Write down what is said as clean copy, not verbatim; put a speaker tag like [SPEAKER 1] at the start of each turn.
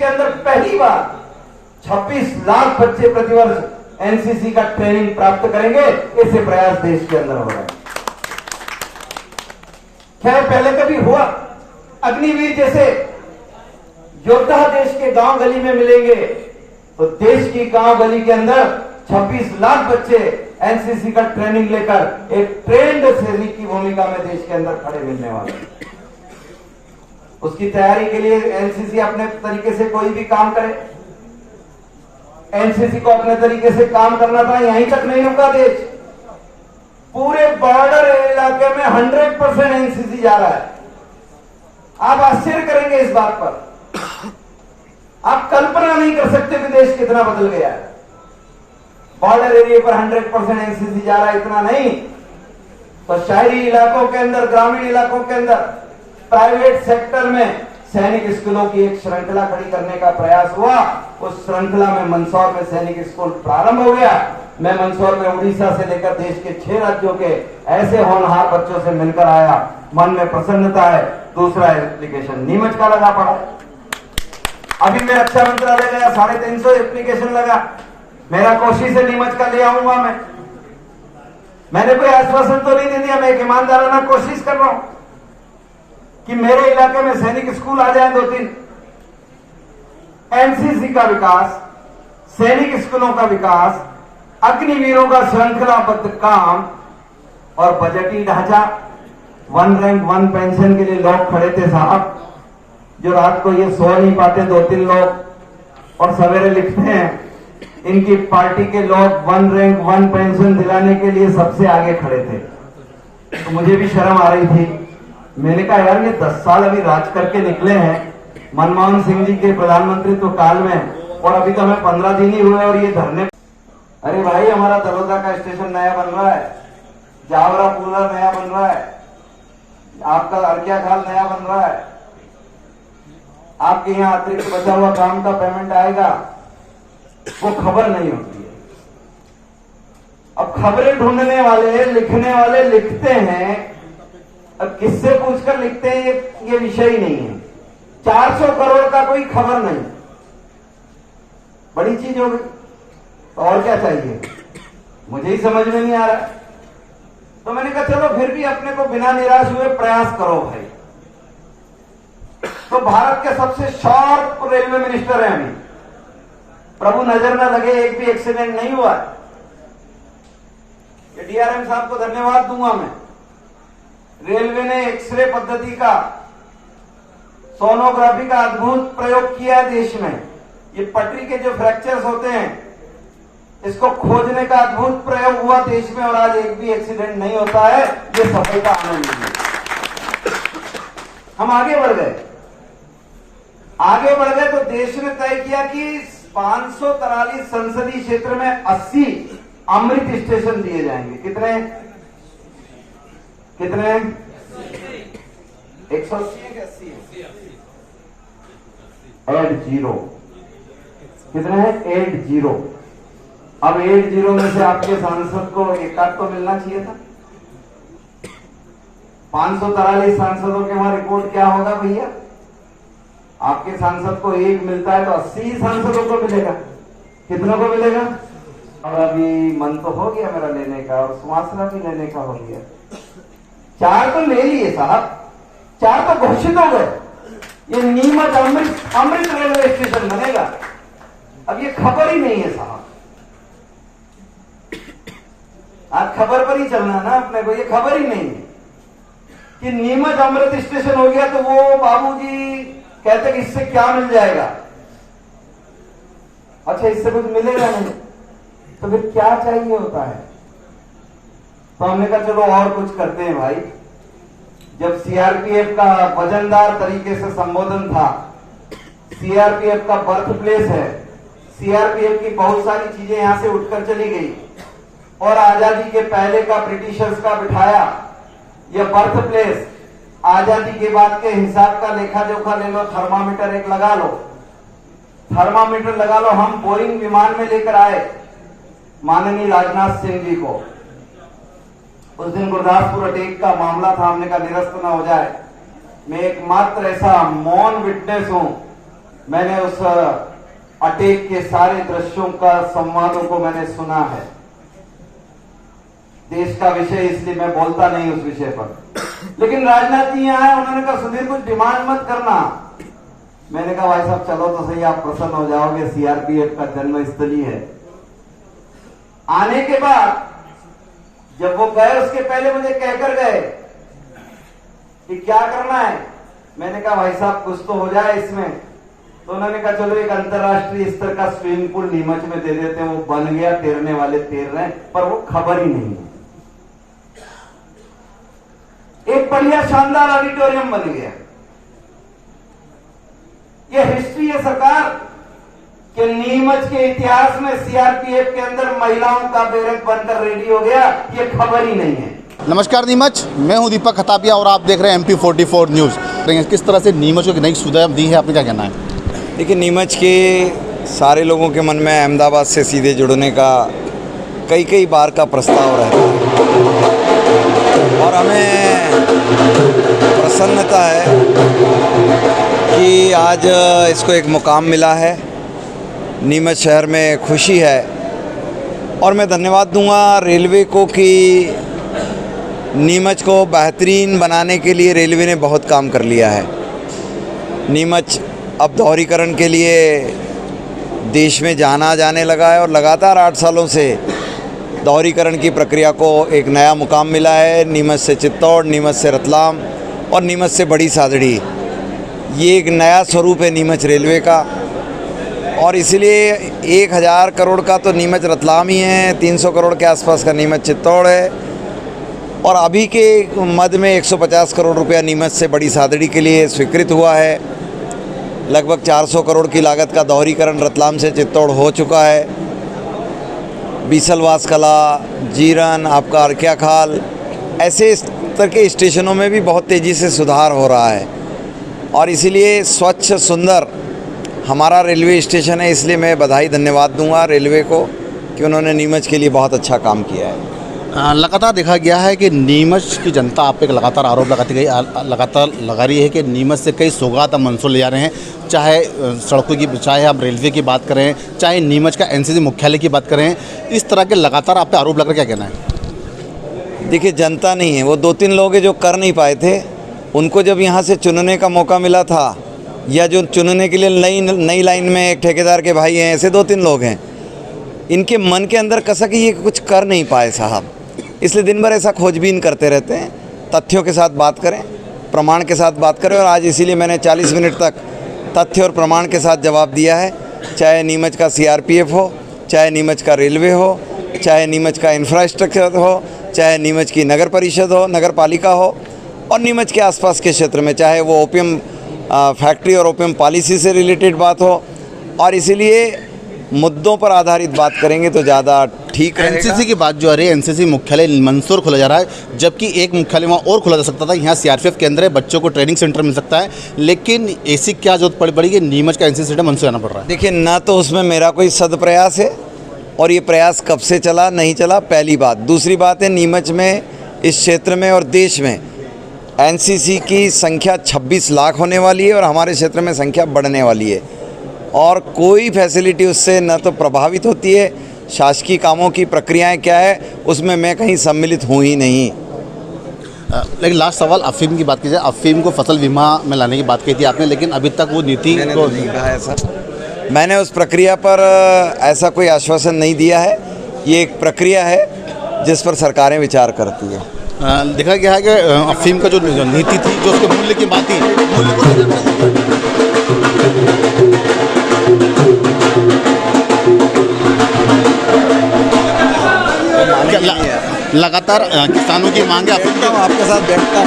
[SPEAKER 1] के अंदर पहली बार 26 लाख बच्चे प्रतिवर्ष एनसीसी का ट्रेनिंग प्राप्त करेंगे। ऐसे प्रयास देश के अंदर हो रहे हैं। खैर पहले कभी हुआ? अग्निवीर जैसे योद्धा देश के गांव गली में मिलेंगे तो देश की गांव गली के अंदर 26 लाख बच्चे एनसीसी का ट्रेनिंग लेकर एक ट्रेंड सैनिक की भूमिका में देश के अंदर खड़े मिलने वाले हैं। उसकी तैयारी के लिए एनसीसी अपने तरीके से कोई भी काम करे। एनसीसी को अपने तरीके से काम करना था, यहीं तक नहीं रुका देश। पूरे बॉर्डर इलाके में 100% एनसीसी जा रहा है। आप आश्चर्य करेंगे इस बात पर। आप कल्पना नहीं कर सकते कि देश कितना बदल गया है। बॉर्डर एरिया पर 100% एनसीसी जा रहा है। इतना नहीं तो शहरी इलाकों के अंदर, ग्रामीण इलाकों के अंदर, प्राइवेट सेक्टर में सैनिक स्कूलों की एक श्रृंखला खड़ी करने का प्रयास हुआ। उस श्रृंखला में मंदसौर में सैनिक स्कूल प्रारंभ हो गया। मैं मंदसौर में उड़ीसा से लेकर देश के 6 राज्यों के ऐसे होनहार बच्चों से मिलकर आया। मन में प्रसन्नता है। दूसरा एप्लीकेशन नीमच का लगा पड़ा। अभी मैं रक्षा मंत्रालय गया, 350 एप्लीकेशन लगा। मेरा कोशिश से नीमच का ले आऊंगा। मैंने कोई आश्वासन तो नहीं दे दिया। मैं एक ईमानदाराना कोशिश कर रहा हूं कि मेरे इलाके में सैनिक स्कूल आ जाए 2-3। एनसीसी का विकास, सैनिक स्कूलों का विकास, अग्निवीरों का श्रृंखलाबद्ध काम और बजटीय ढांचा। 1 रैंक 1 पेंशन के लिए लोग खड़े थे साहब, जो रात को ये सो नहीं पाते 2-3 लोग और सवेरे लिखते हैं। इनकी पार्टी के लोग 1 रैंक 1 पेंशन दिलाने के लिए सबसे आगे खड़े थे। तो मुझे भी शर्म आ रही थी। मैंने कहा यार ये 10 साल अभी राज करके निकले हैं मनमोहन सिंह जी के प्रधानमंत्रित्व काल में, और अभी तो हमें 15 दिन ही हुए और ये धरने। अरे भाई हमारा तलोदा का स्टेशन नया बन रहा है, जावरा पूरा नया बन रहा है, आपका अर्किया खाल नया बन रहा है, आपके यहाँ अतिरिक्त बचा हुआ काम का पेमेंट आएगा, वो खबर नहीं होती है। अब खबरें ढूंढने वाले, लिखने वाले लिखते हैं। अब किससे पूछकर लिखते हैं ये विषय ही नहीं है। 400 करोड़ का कोई खबर नहीं, बड़ी चीज हो गई। तो और क्या चाहिए, मुझे ही समझ में नहीं आ रहा। तो मैंने कहा चलो फिर भी अपने को बिना निराश हुए प्रयास करो भाई। तो भारत के सबसे शार्प रेलवे मिनिस्टर हैं अभी, प्रभु नजर न लगे एक भी एक्सीडेंट नहीं हुआ। ये डीआरएम साहब को धन्यवाद दूंगा मैं। रेलवे ने एक्सरे पद्धति का, सोनोग्राफी का अद्भुत प्रयोग किया है देश में। ये पटरी के जो फ्रैक्चर्स होते हैं इसको खोजने का अद्भुत प्रयोग हुआ देश में, और आज एक भी एक्सीडेंट नहीं होता है। ये सफलता आनंद है। हम आगे बढ़ गए। तो देश ने तय किया कि 543 संसदीय क्षेत्र में 80 अमृत स्टेशन दिए जाएंगे। कितने 180 80 कितने हैं 80। अब 80 में से आपके सांसद को एक आध तो मिलना चाहिए था। 543 सांसदों के वहां रिपोर्ट क्या होगा भैया? आपके सांसद को एक मिलता है तो 80 सांसदों को मिलेगा। कितनों को मिलेगा? और अभी मन तो हो गया मेरा लेने का, और सुवासना भी लेने का हो गया। 4 तो ले लिए साहब, 4 तो घोषित हो गए। ये नीमच अमृत रेलवे स्टेशन बनेगा। अब ये खबर ही नहीं है साहब। आज खबर पर ही चलना ना अपने को, ये खबर ही नहीं है कि नीमच अमृत स्टेशन हो गया। तो वो बाबूजी कहते कि इससे क्या मिल जाएगा? अच्छा इससे कुछ मिलेगा नहीं, तो फिर क्या चाहिए होता है? तो हमने कहा चलो और कुछ करते हैं भाई। जब सीआरपीएफ का वजनदार तरीके से संबोधन था, सीआरपीएफ का बर्थ प्लेस है, सीआरपीएफ की बहुत सारी चीजें यहां से उठकर चली गई, और आजादी के पहले का ब्रिटिशर्स का बिठाया यह बर्थ प्लेस। आजादी के बाद के हिसाब का लेखा जोखा ले लो, थर्मामीटर एक लगा लो, थर्मामीटर लगा लो। हम बोइंग विमान में लेकर आए माननीय राजनाथ सिंह जी को। उस दिन गुरदासपुर अटैक का मामला था, हमने कहा निरस्त न हो जाए। मैं एकमात्र ऐसा मौन विटनेस हूं मैंने उस अटैक के सारे दृश्यों का संवादों को मैंने सुना है। देश का विषय इसलिए मैं बोलता नहीं उस विषय पर, लेकिन राजनाथ जी यहाँ आए, उन्होंने कहा सुधीर कुछ डिमांड मत करना। मैंने कहा भाई साहब चलो तो सही, आप प्रसन्न हो जाओगे, सीआरपीएफ का जन्मस्थली है। आने के बाद जब वो गए उसके पहले मुझे कहकर गए कि क्या करना है। मैंने कहा भाई साहब कुछ तो हो जाए इसमें। तो उन्होंने कहा चलो एक अंतरराष्ट्रीय स्तर का स्विमिंग पूल नीमच में दे देते हैं। वो बन गया, तैरने वाले तैर रहे हैं, पर वो खबर ही नहीं है। एक बढ़िया शानदार ऑडिटोरियम बन गया। ये हिस्ट्री है सरकार कि नीमच के इतिहास में सीआरपीएफ के अंदर महिलाओं का बैरक बनकर रेडी हो गया, ये खबर ही नहीं है।
[SPEAKER 2] नमस्कार नीमच, मैं हूं दीपक खतापिया और आप देख रहे हैं MP44 न्यूज़। किस तरह से नीमच को नई सुविधा दी है, आपने क्या कहना है?
[SPEAKER 3] देखिए, नीमच के सारे लोगों के मन में अहमदाबाद से सीधे जुड़ने का कई बार का प्रस्ताव रहता है और हमें प्रसन्नता है कि आज इसको एक मुकाम मिला है। नीमच शहर में खुशी है और मैं धन्यवाद दूंगा रेलवे को कि नीमच को बेहतरीन बनाने के लिए रेलवे ने बहुत काम कर लिया है। नीमच अब दोहरीकरण के लिए देश में जाना जाने लगा है और लगातार 8 सालों से दोहरीकरण की प्रक्रिया को एक नया मुकाम मिला है। नीमच से चित्तौड़, नीमच से रतलाम और नीमच से बड़ी सादड़ी, ये एक नया स्वरूप है नीमच रेलवे का। और इसलिए 1000 करोड़ का तो नीमच रतलाम ही है, 300 करोड़ के आसपास का नीमच चित्तौड़ है और अभी के मध्य में 150 करोड़ रुपया नीमच से बड़ी सादड़ी के लिए स्वीकृत हुआ है। लगभग 400 करोड़ की लागत का दोहरीकरण रतलाम से चित्तौड़ हो चुका है। बीसलवास कला, जीरन, आपका अर्किया खाल, ऐसे इस तरह के स्टेशनों में भी बहुत तेज़ी से सुधार हो रहा है और इसीलिए स्वच्छ सुंदर हमारा रेलवे स्टेशन है। इसलिए मैं बधाई धन्यवाद दूंगा रेलवे को कि उन्होंने नीमच के लिए बहुत अच्छा काम किया है।
[SPEAKER 2] लगातार देखा गया है कि नीमच की जनता आप पे लगातार आरोप लगातार लगा रही है कि नीमच से कई सौगात हम मंसूर ले जा रहे हैं, चाहे सड़कों की, चाहे हम रेलवे की बात करें, चाहे नीमच का NCC मुख्यालय की बात करें। इस तरह के लगातार आप पे आरोप लग रहे, क्या कहना है?
[SPEAKER 3] देखिए, जनता नहीं है, वो 2-3 लोग हैं जो कर नहीं पाए थे। उनको जब यहाँ से चुनने का मौका मिला था या जो चुनने के लिए नई लाइन में एक ठेकेदार के भाई हैं, ऐसे 2-3 लोग हैं, इनके मन के अंदर कसक ये कुछ कर नहीं पाए साहब, इसलिए दिन भर ऐसा खोजबीन करते रहते हैं। तथ्यों के साथ बात करें, प्रमाण के साथ बात करें और आज इसीलिए मैंने 40 मिनट तक तथ्य और प्रमाण के साथ जवाब दिया है। चाहे नीमच का CRPF हो, चाहे नीमच का रेलवे हो, चाहे नीमच का इंफ्रास्ट्रक्चर हो, चाहे नीमच की नगर परिषद हो, नगर पालिका हो और नीमच के आसपास के क्षेत्र में चाहे वो ओपियम फैक्ट्री और ओपियम पॉलिसी से रिलेटेड बात हो। और इसीलिए मुद्दों पर आधारित बात करेंगे तो ज़्यादा ठीक रहेगा।
[SPEAKER 2] NCC की बात जो आ रही है, NCC मुख्यालय मंदसौर खोला जा रहा है, जबकि एक मुख्यालय वहाँ और खोला जा सकता था। यहाँ CRPF के अंदर है, बच्चों को ट्रेनिंग सेंटर मिल सकता है, लेकिन ऐसी क्या जरूरत पड़ी कि नीमच का NCC सेंटर मंदसौर जाना पड़ रहा है?
[SPEAKER 3] देखिए, ना तो उसमें मेरा कोई सदप्रयास है और ये प्रयास कब से चला नहीं चला, पहली बात। दूसरी बात है, नीमच में, इस क्षेत्र में और देश में NCC की संख्या 26 लाख होने वाली है और हमारे क्षेत्र में संख्या बढ़ने वाली है और कोई फैसिलिटी उससे न तो प्रभावित होती है। शासकीय कामों की प्रक्रियाएं क्या है उसमें मैं कहीं सम्मिलित हूँ ही नहीं।
[SPEAKER 2] लेकिन लास्ट सवाल, अफीम की बात की जाए, अफीम को फसल बीमा में लाने की बात की थी आपने, लेकिन अभी तक वो नीति
[SPEAKER 3] को नहीं कहा ऐसा। मैंने उस प्रक्रिया पर ऐसा कोई आश्वासन नहीं दिया है। ये एक प्रक्रिया है जिस पर सरकारें विचार करती है।
[SPEAKER 2] देखा गया है कि अफीम का जो नीति थी, जो उसके मूल्य की बात थी, मूल्य को लगातार किसानों की मांग है।
[SPEAKER 3] आपके साथ बैठता हूँ।